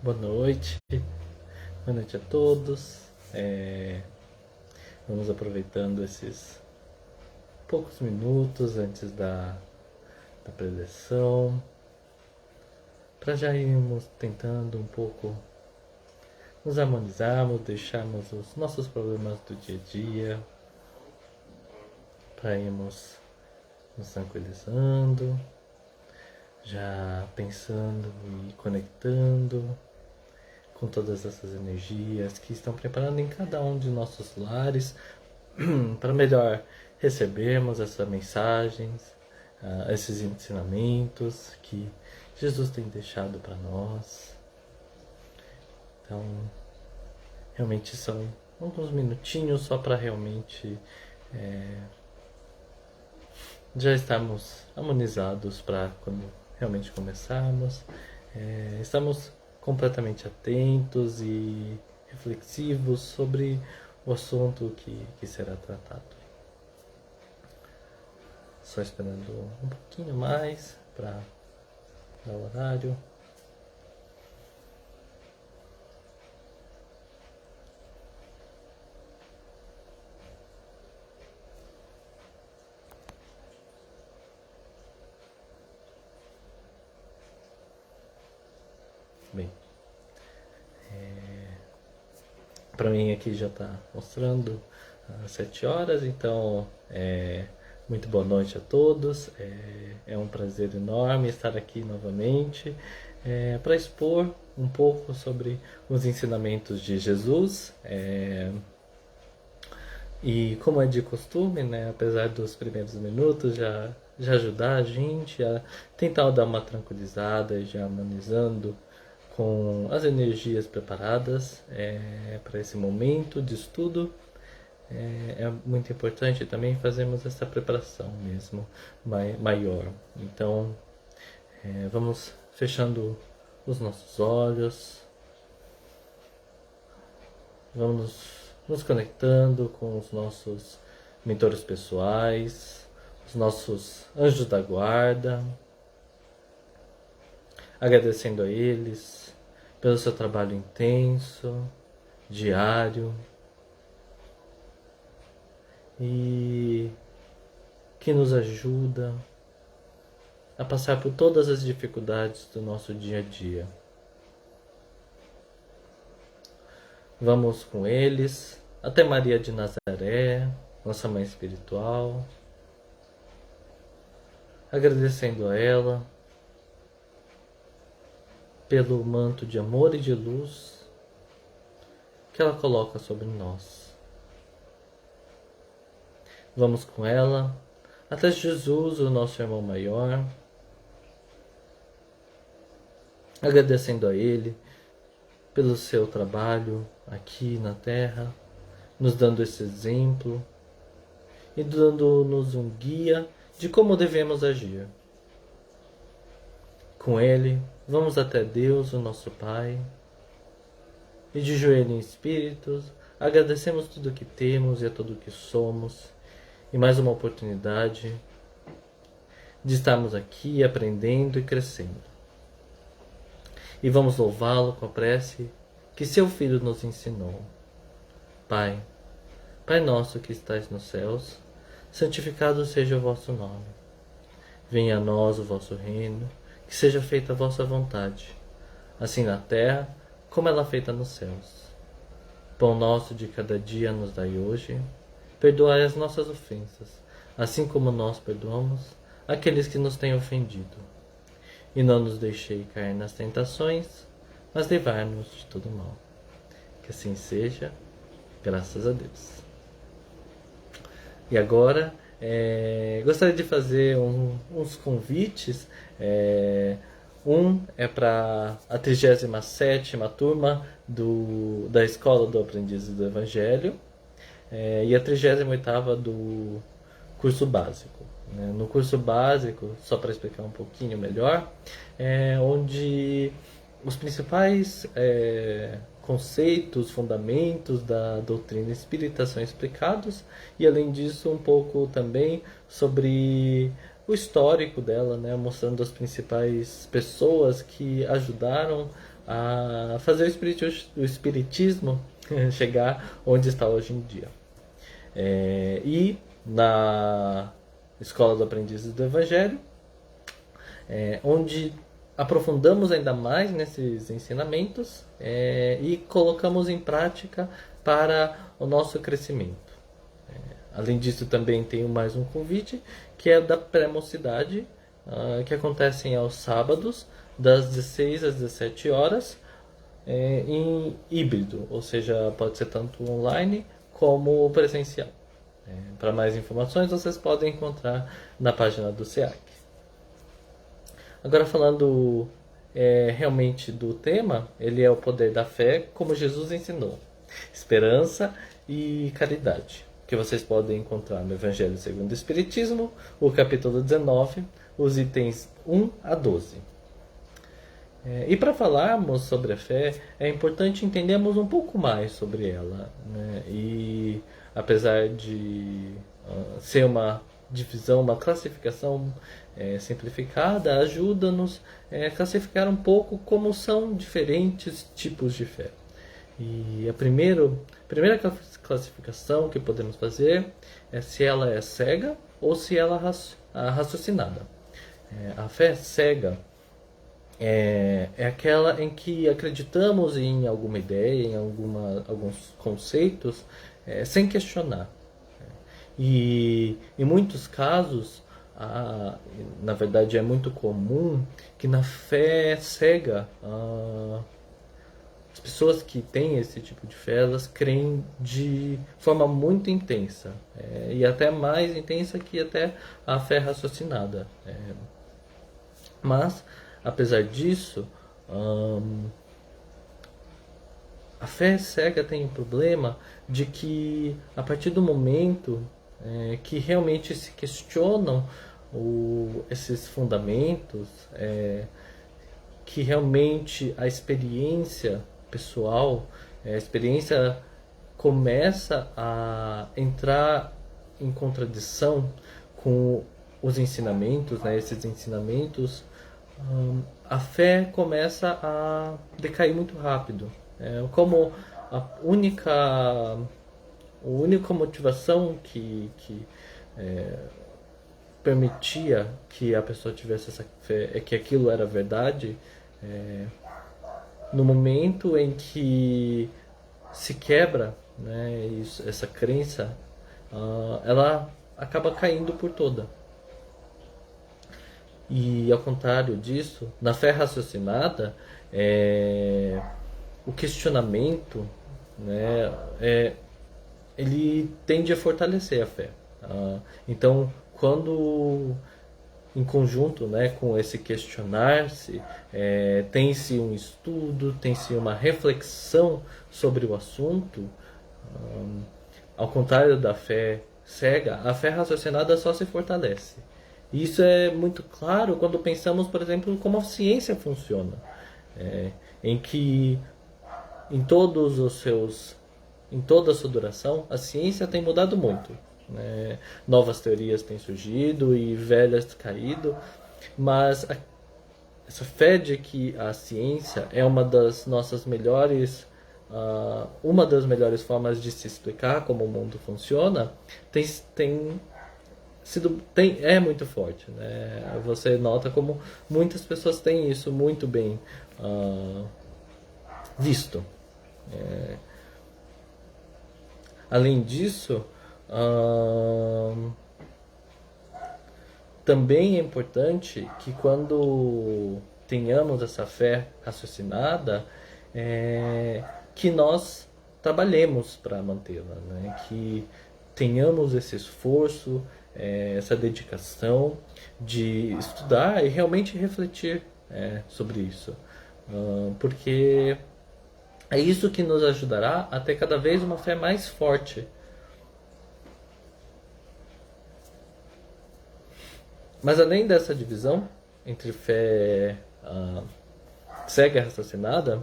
Boa noite a todos. Vamos aproveitando esses poucos minutos antes da preleção para já irmos tentando um pouco nos harmonizarmos, deixarmos os nossos problemas do dia a dia, para irmos nos tranquilizando, já pensando e conectando com todas essas energias que estão preparando em cada um de nossos lares para melhor recebermos essas mensagens, esses ensinamentos que Jesus tem deixado para nós. Então, realmente são alguns minutinhos só para realmente já estarmos harmonizados para quando realmente começarmos. Estamos completamente atentos e reflexivos sobre o assunto que será tratado. Só esperando um pouquinho mais para dar o horário. Bem, para mim aqui já está mostrando às 7 horas, então muito boa noite a todos. É um prazer enorme estar aqui novamente para expor um pouco sobre os ensinamentos de Jesus. E como é de costume, né, apesar dos primeiros minutos já ajudar a gente a tentar dar uma tranquilizada e já harmonizando com as energias preparadas para esse momento de estudo. É muito importante também fazermos essa preparação mesmo maior. Então, vamos fechando os nossos olhos, vamos nos conectando com os nossos mentores pessoais, os nossos anjos da guarda, agradecendo a eles pelo seu trabalho intenso, diário, e que nos ajuda a passar por todas as dificuldades do nosso dia a dia. Vamos com eles até Maria de Nazaré, nossa mãe espiritual, agradecendo a ela pelo manto de amor e de luz que ela coloca sobre nós. Vamos com ela até Jesus, o nosso irmão maior, agradecendo a ele pelo seu trabalho aqui na Terra, nos dando esse exemplo e dando-nos um guia de como devemos agir. Com ele, vamos até Deus, o nosso Pai, e de joelho em espíritos, agradecemos tudo o que temos e a tudo o que somos, e mais uma oportunidade de estarmos aqui aprendendo e crescendo. E vamos louvá-lo com a prece que seu Filho nos ensinou. Pai, Pai nosso que estais nos céus, santificado seja o vosso nome. Venha a nós o vosso reino, que seja feita a vossa vontade, assim na terra como ela é feita nos céus. Pão nosso de cada dia nos dai hoje, perdoai as nossas ofensas, assim como nós perdoamos aqueles que nos têm ofendido. E não nos deixei cair nas tentações, mas livrai-nos de todo mal. Que assim seja, graças a Deus. E agora, gostaria de fazer uns convites. Um é para a 37ª turma da Escola do Aprendiz do Evangelho e a 38ª do curso básico. No curso básico, só para explicar um pouquinho melhor, onde os principais conceitos, fundamentos da doutrina espírita são explicados, e além disso um pouco também sobre o histórico dela, mostrando as principais pessoas que ajudaram a fazer o espiritismo chegar onde está hoje em dia. E na Escola dos Aprendizes do Evangelho, onde aprofundamos ainda mais nesses ensinamentos e colocamos em prática para o nosso crescimento. Além disso, também tenho mais um convite, que é da pré-mocidade, que acontecem aos sábados, das 16 às 17 horas, em híbrido, ou seja, pode ser tanto online como presencial. Para mais informações, vocês podem encontrar na página do SEAC. Agora, falando realmente do tema, ele é o poder da fé, como Jesus ensinou. Esperança e caridade, que vocês podem encontrar no Evangelho segundo o Espiritismo, o capítulo 19, os itens 1 a 12. E para falarmos sobre a fé, é importante entendermos um pouco mais sobre ela, né? E apesar de ser uma divisão, uma classificação simplificada, ajuda-nos a classificar um pouco como são diferentes tipos de fé. E a primeira classificação que podemos fazer é se ela é cega ou se ela é raciocinada. A fé cega é aquela em que acreditamos em alguma ideia, em alguns conceitos, sem questionar. E em muitos casos, na verdade é muito comum que na fé cega, as pessoas que têm esse tipo de fé, elas creem de forma muito intensa, e até mais intensa que até a fé raciocinada. Mas, apesar disso, a fé cega tem o problema de que, a partir do momento que realmente se questionam esses fundamentos, que realmente a experiência pessoal, a experiência começa a entrar em contradição com os ensinamentos, né? Esses ensinamentos, a fé começa a decair muito rápido. Como a única motivação que permitia que a pessoa tivesse essa fé é que aquilo era verdade. No momento em que se quebra, né, essa crença, ela acaba caindo por toda. E ao contrário disso, na fé raciocinada, o questionamento, né, ele tende a fortalecer a fé. Então, quando em conjunto, né, com esse questionar-se, tem-se um estudo, tem-se uma reflexão sobre o assunto, ao contrário da fé cega, a fé raciocinada só se fortalece. Isso é muito claro quando pensamos, por exemplo, como a ciência funciona, em que em toda a sua duração, a ciência tem mudado muito. Novas teorias têm surgido e velhas caído, mas essa fé de que a ciência é uma das nossas melhores formas de se explicar como o mundo funciona, é muito forte, né? Você nota como muitas pessoas têm isso muito bem visto. Além disso, também é importante que quando tenhamos essa fé raciocinada, que nós trabalhemos para mantê-la, né? Que tenhamos esse esforço, essa dedicação de estudar e realmente refletir sobre isso, porque é isso que nos ajudará a ter cada vez uma fé mais forte. Mas além dessa divisão entre fé cega e raciocinada,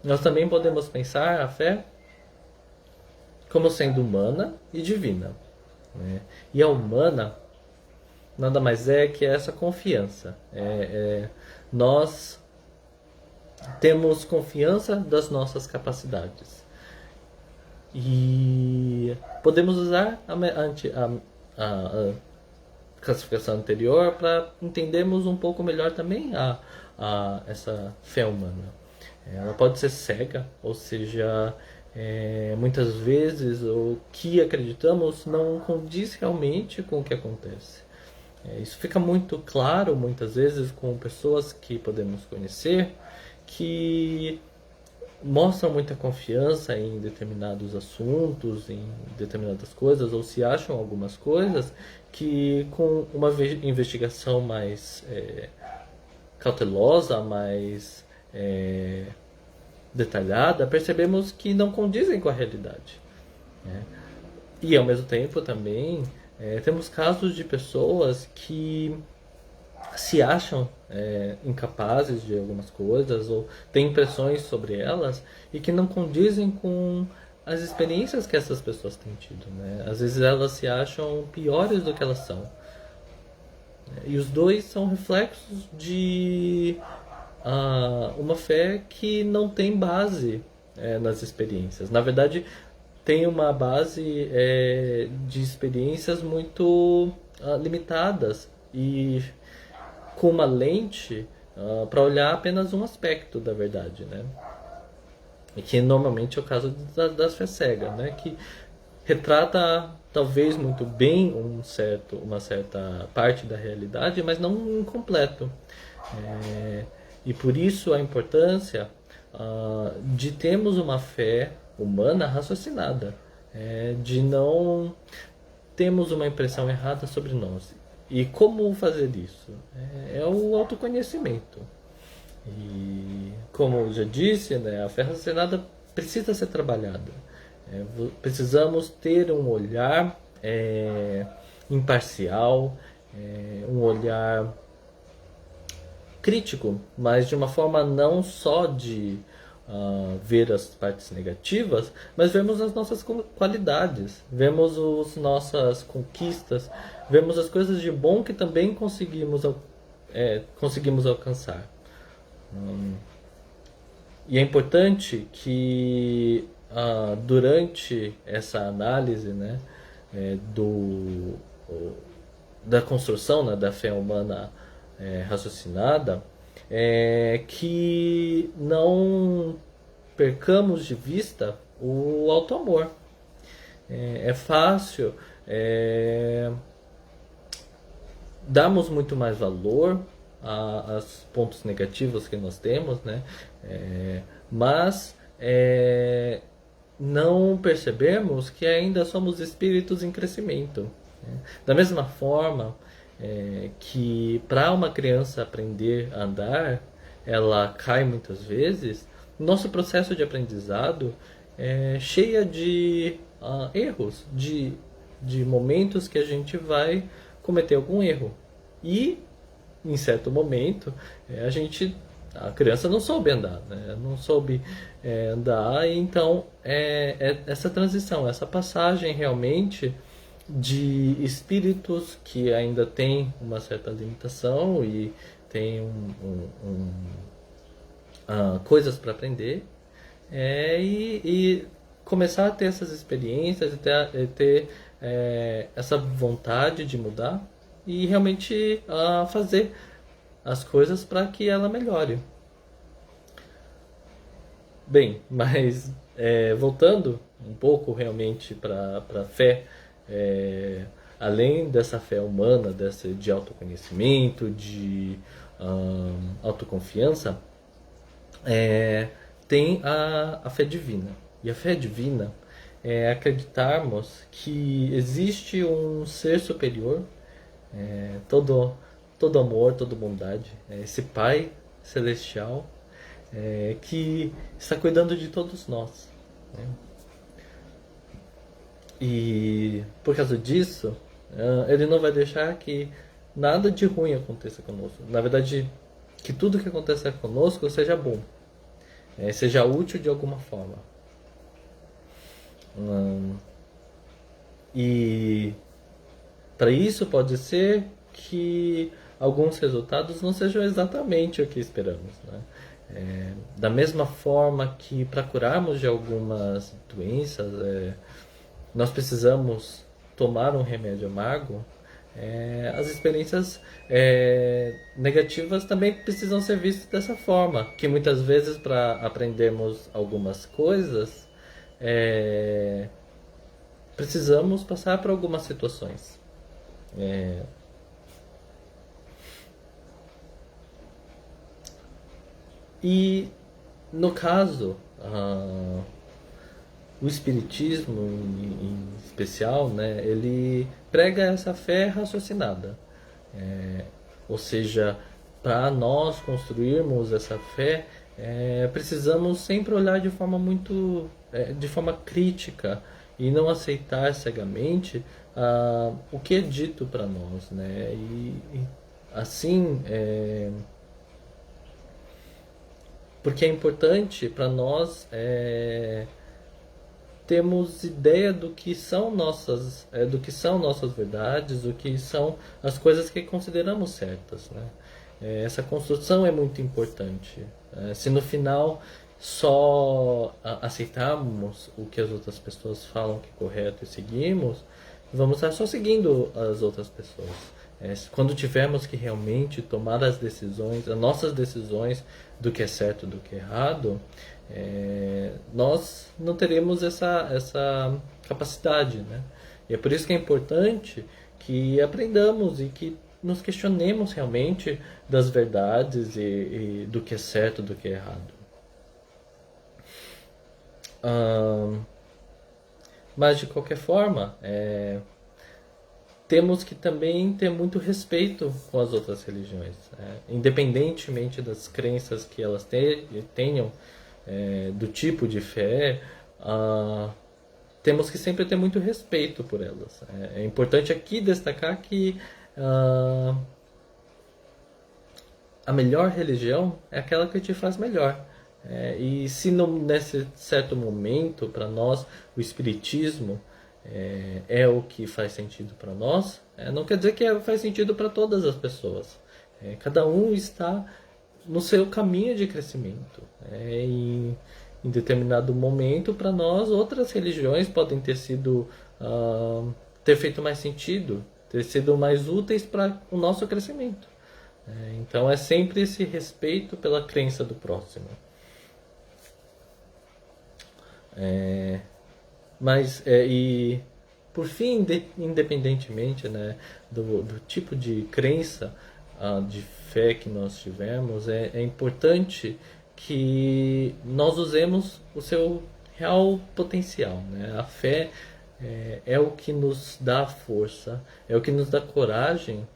nós também podemos pensar a fé como sendo humana e divina, né? E a humana nada mais é que essa confiança. Nós temos confiança das nossas capacidades. E podemos usar a classificação anterior para entendermos um pouco melhor também essa fé humana. Ela pode ser cega, ou seja, muitas vezes o que acreditamos não condiz realmente com o que acontece. Isso fica muito claro muitas vezes com pessoas que podemos conhecer que mostram muita confiança em determinados assuntos, em determinadas coisas, ou se acham algumas coisas que com uma investigação mais cautelosa, mais detalhada, percebemos que não condizem com a realidade. E ao mesmo tempo também temos casos de pessoas que se acham incapazes de algumas coisas ou têm impressões sobre elas e que não condizem com as experiências que essas pessoas têm tido, né? Às vezes elas se acham piores do que elas são. E os dois são reflexos de uma fé que não tem base nas experiências. Na verdade, tem uma base de experiências muito limitadas e com uma lente para olhar apenas um aspecto da verdade, né? E que normalmente é o caso das fé cega, né? Que retrata talvez muito bem uma certa parte da realidade, mas não um completo. E por isso a importância de termos uma fé humana raciocinada, de não termos uma impressão errada sobre nós. E como fazer isso? É o autoconhecimento. E como eu já disse, né, a fé raciocinada precisa ser trabalhada. Precisamos ter um olhar imparcial, um olhar crítico, mas de uma forma não só de ver as partes negativas, mas vemos as nossas qualidades, vemos as nossas conquistas, vemos as coisas de bom que também conseguimos alcançar. E é importante que durante essa análise, né, da construção, né, da fé humana raciocinada, que não percamos de vista o auto-amor. É fácil darmos muito mais valor aos pontos negativos que nós temos, né? Mas não percebemos que ainda somos espíritos em crescimento. Da mesma forma que para uma criança aprender a andar, ela cai muitas vezes, nosso processo de aprendizado é cheio de erros, de momentos que a gente vai cometer algum erro. E, em certo momento, a criança não soube andar, né? Não soube andar, e então essa transição, essa passagem realmente de espíritos que ainda têm uma certa limitação e tem coisas para aprender, e começar a ter essas experiências e ter essa vontade de mudar e realmente fazer as coisas para que ela melhore. Bem, mas voltando um pouco realmente para a fé, além dessa fé humana, de autoconhecimento, de autoconfiança, tem a fé divina. E a fé divina é acreditarmos que existe um ser superior, todo amor, toda bondade, esse Pai celestial que está cuidando de todos nós, né? E por causa disso, ele não vai deixar que nada de ruim aconteça conosco. Na verdade, que tudo que aconteça conosco seja bom, seja útil de alguma forma. E para isso pode ser que alguns resultados não sejam exatamente o que esperamos, né? Da mesma forma que para curarmos de algumas doenças, nós precisamos tomar um remédio amargo, as experiências negativas também precisam ser vistas dessa forma, que muitas vezes para aprendermos algumas coisas, precisamos passar por algumas situações. E no caso, o Espiritismo em especial, né, ele prega essa fé raciocinada. Ou seja, para nós construirmos essa fé, precisamos sempre olhar de forma de forma crítica e não aceitar cegamente o que é dito para nós, né? E assim, porque é importante para nós termos ideia do que são nossas verdades, do que são as coisas que consideramos certas, né? Essa construção é muito importante. Se no final só aceitarmos o que as outras pessoas falam que é correto e seguimos, vamos estar só seguindo as outras pessoas. Quando tivermos que realmente tomar as nossas decisões do que é certo e do que é errado, nós não teremos essa capacidade, né? E é por isso que é importante que aprendamos e que nos questionemos realmente das verdades e do que é certo e do que é errado. Mas de qualquer forma, temos que também ter muito respeito com as outras religiões, independentemente das crenças que elas tenham, do tipo de fé, temos que sempre ter muito respeito por elas. É importante aqui destacar que a melhor religião é aquela que te faz melhor. E se nesse certo momento, para nós, o Espiritismo é o que faz sentido para nós, não quer dizer que faz sentido para todas as pessoas. Cada um está no seu caminho de crescimento. Em determinado momento, para nós, outras religiões podem ter feito mais sentido, ter sido mais úteis para o nosso crescimento. Então é sempre esse respeito pela crença do próximo. Mas, e por fim, independentemente, né, do tipo de crença, de fé que nós tivermos, é importante que nós usemos o seu real potencial, né? A fé é o que nos dá força, é o que nos dá coragem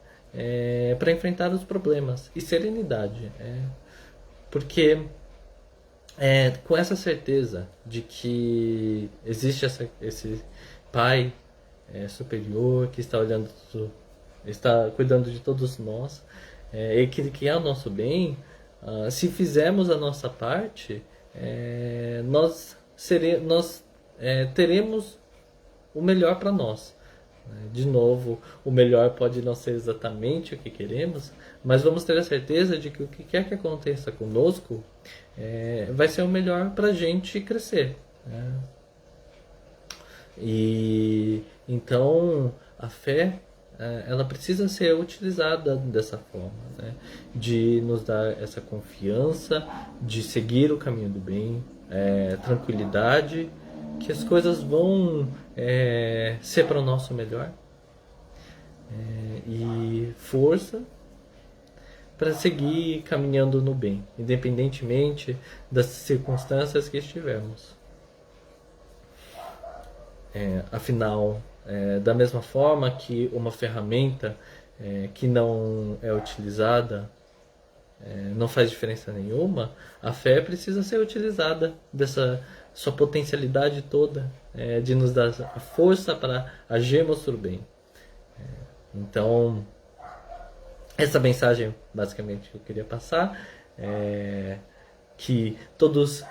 para enfrentar os problemas e serenidade, porque com essa certeza de que existe esse Pai superior que está cuidando de todos nós, e que ele quer o nosso bem, se fizermos a nossa parte, nós teremos o melhor para nós. De novo, o melhor pode não ser exatamente o que queremos, mas vamos ter a certeza de que o que quer que aconteça conosco vai ser o melhor para a gente crescer. E então a fé ela precisa ser utilizada dessa forma, né? De nos dar essa confiança, de seguir o caminho do bem, tranquilidade, que as coisas vão ser para o nosso melhor, e força para seguir caminhando no bem, independentemente das circunstâncias que estivermos. Afinal, da mesma forma que uma ferramenta que não é utilizada não faz diferença nenhuma, a fé precisa ser utilizada dessa sua potencialidade toda, de nos dar a força para agirmos por bem. Então, essa mensagem basicamente que eu queria passar que todos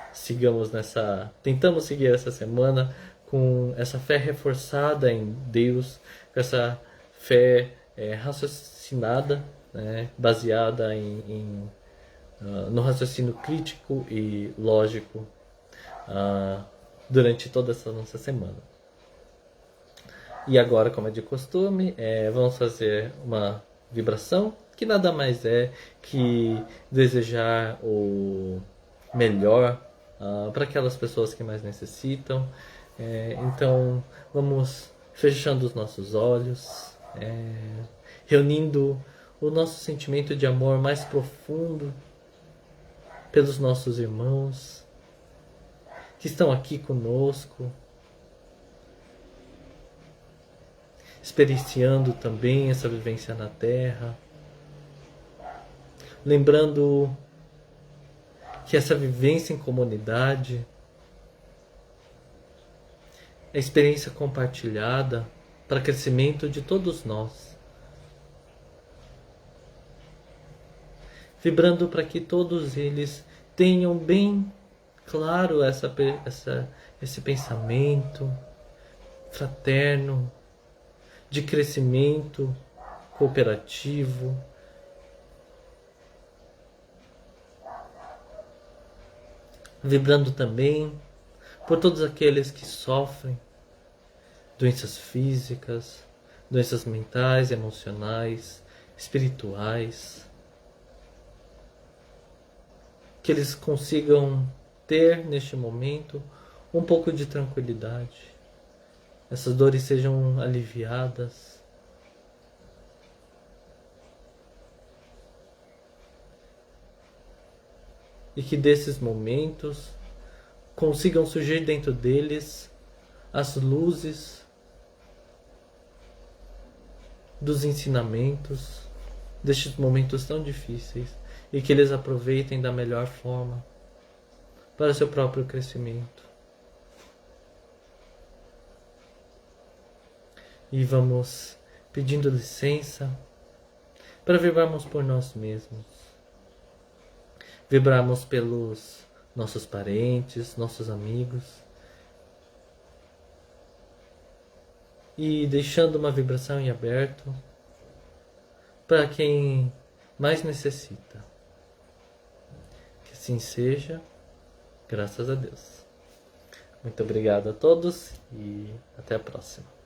tentamos seguir essa semana com essa fé reforçada em Deus, com essa fé raciocinada, né, baseada em no raciocínio crítico e lógico durante toda essa nossa semana. E agora, como é de costume, vamos fazer uma vibração, que nada mais é que desejar o melhor para aquelas pessoas que mais necessitam. Então, vamos fechando os nossos olhos, reunindo o nosso sentimento de amor mais profundo pelos nossos irmãos que estão aqui conosco, experienciando também essa vivência na Terra, lembrando que essa vivência em comunidade, a experiência compartilhada para crescimento de todos nós, vibrando para que todos eles tenham bem claro esse pensamento fraterno, de crescimento cooperativo, vibrando também por todos aqueles que sofrem doenças físicas, doenças mentais, emocionais, espirituais, que eles consigam ter neste momento um pouco de tranquilidade, essas dores sejam aliviadas, e que desses momentos consigam surgir dentro deles as luzes dos ensinamentos destes momentos tão difíceis, e que eles aproveitem da melhor forma para seu próprio crescimento. E vamos pedindo licença para vibrarmos por nós mesmos, vibrarmos pelos nossos parentes, nossos amigos, e deixando uma vibração em aberto para quem mais necessita. Que assim seja, graças a Deus. Muito obrigado a todos e até a próxima.